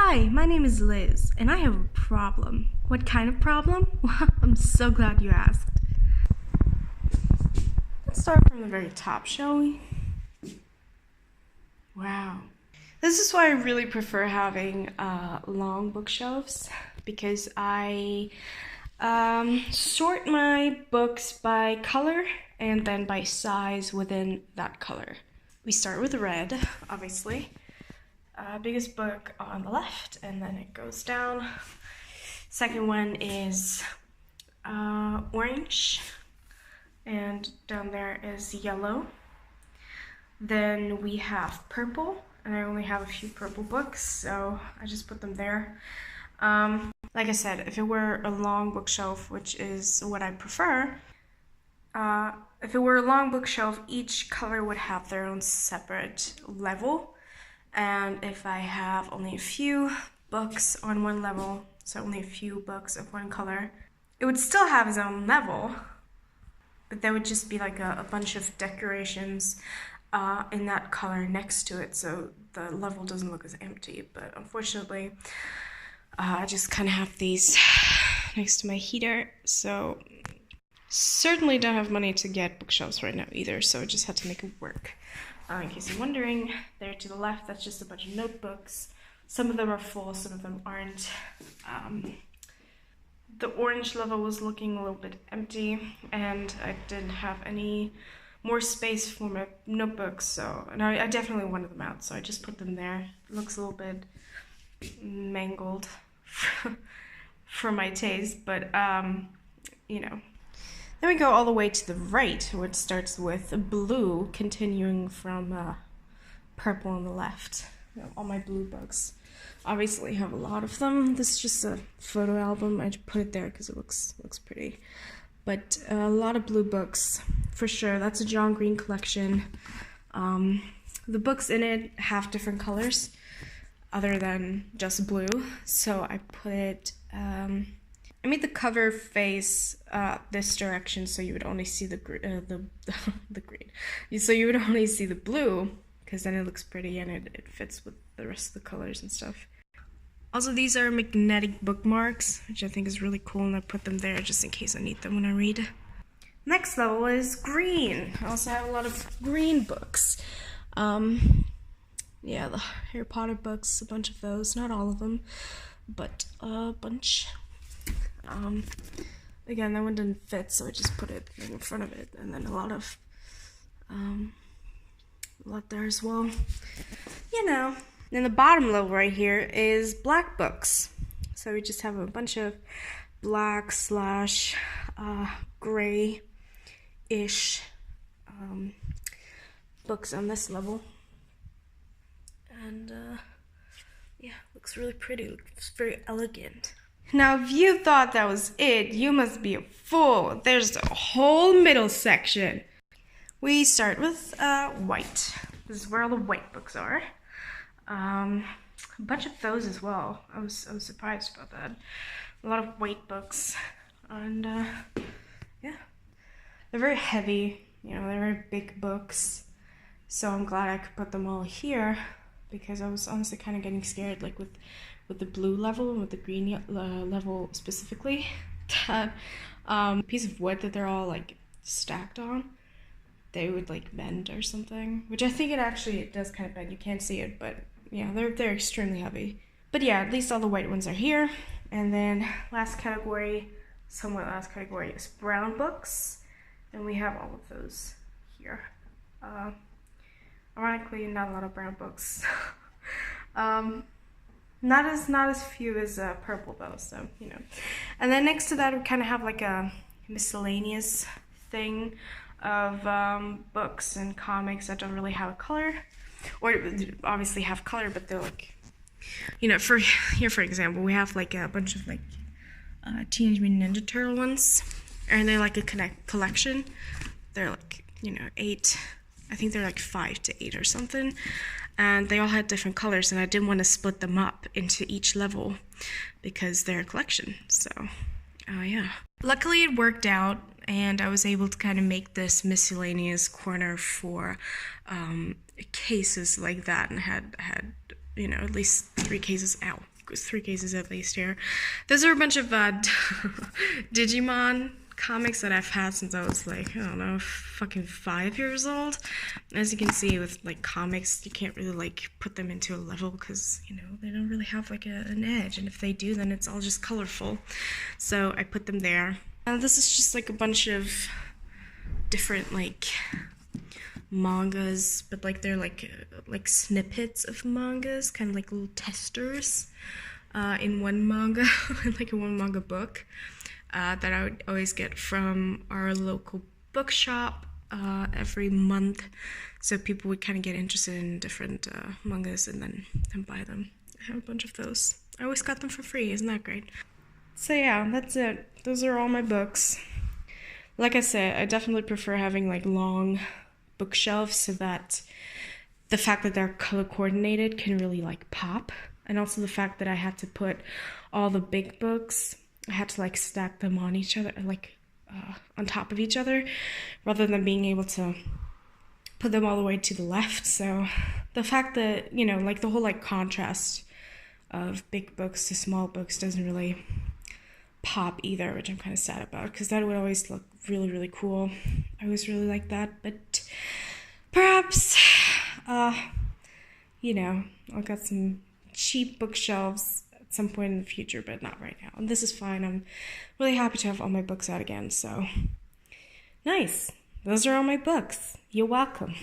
Hi, my name is Liz, and I have a problem. What kind of problem? I'm so glad you asked. Let's start from the very top, shall we? Wow. This is why I really prefer having long bookshelves, because I sort my books by color and then by size within that color. We start with red, obviously. Biggest book on the left, and then it goes down. Second one is orange, and down there is yellow. Then we have purple, and I only have a few purple books, so I just put them there. Like I said, if it were a long bookshelf, which is what I prefer, if it were a long bookshelf, each color would have their own separate level. And if I have only a few books on one level, so only a few books of one color, it would still have its own level, but there would just be like a bunch of decorations in that color next to it, so the level doesn't look as empty. But unfortunately, I just kind of have these next to my heater, so certainly don't have money to get bookshelves right now either, so I just had to make it work. In case you're wondering, there to the left, that's just a bunch of notebooks. Some of them are full, some of them aren't. The orange level was looking a little bit empty, and I didn't have any more space for my notebooks, so and I definitely wanted them out, so I just put them there. It looks a little bit mangled for my taste, but you know. Then we go all the way to the right, which starts with blue, continuing from purple on the left. You know, all my blue books. Obviously, have a lot of them. This is just a photo album. I just put it there because it looks pretty. But a lot of blue books, for sure. That's a John Green collection. The books in it have different colors, other than just blue. So I put I made the cover face this direction, so you would only see the green. So you would only see the blue, because then it looks pretty and it fits with the rest of the colors and stuff. Also, these are magnetic bookmarks, which I think is really cool, and I put them there just in case I need them when I read. Next level is green. I also have a lot of green books. Yeah, the Harry Potter books, a bunch of those. Not all of them, but a bunch. Again, that one didn't fit, so I just put it in front of it, and then a lot there as well. You know. Then the bottom level right here is black books. So we just have a bunch of black / gray-ish books on this level. And yeah, looks really pretty. Looks very elegant. Now, if you thought that was it, you must be a fool. There's a whole middle section. We start with white. This is where all the white books are. A bunch of those as well. I was surprised about that. A lot of white books, and yeah, they're very heavy. You know, they're very big books. So I'm glad I could put them all here, because I was honestly kind of getting scared, like with the blue level and with the green level specifically, that piece of wood that they're all like stacked on, they would like bend or something, which I think it does kind of bend. You can't see it, but yeah, they're extremely heavy. But yeah, at least all the white ones are here. And then somewhat last category is brown books, and we have all of those here. Ironically, not a lot of brown books. Not as few as purple though, so you know. And then next to that, we kind of have like a miscellaneous thing of books and comics that don't really have a color, or obviously have color, but they're like, you know, for example, we have like a bunch of like Teenage Mutant Ninja Turtle ones, and they're like a collection. They're like, you know, 8. I think they're like 5 to 8 or something. And they all had different colors, and I didn't want to split them up into each level because they're a collection. So, yeah. Luckily, it worked out, and I was able to kind of make this miscellaneous corner for cases like that, and had you know, at least 3 cases. Ow. three cases at least here. Those are a bunch of Digimon comics that I've had since I was like, I don't know, fucking 5 years old. As you can see with like comics, you can't really like put them into a level because, you know, they don't really have like an edge, and if they do, then it's all just colorful. So I put them there. This is just like a bunch of different like mangas, but like they're like snippets of mangas, kind of like little testers in one manga, like in one manga book. That I would always get from our local bookshop every month, so people would kind of get interested in different mangas and then buy them. I have a bunch of those. I always got them for free. Isn't that great? So yeah, that's it. Those are all my books. Like I said, I definitely prefer having like long bookshelves so that the fact that they're color coordinated can really like pop, and also the fact that I had to put all the big books, I had to like stack them on each other, like on top of each other, rather than being able to put them all the way to the left. So the fact that, you know, like the whole like contrast of big books to small books doesn't really pop either, which I'm kind of sad about, because that would always look really, really cool. I always really like that, but perhaps, you know, I'll get some cheap bookshelves at some point in the future, but not right now. And this is fine. I'm really happy to have all my books out again, so nice. Those are all my books. You're welcome.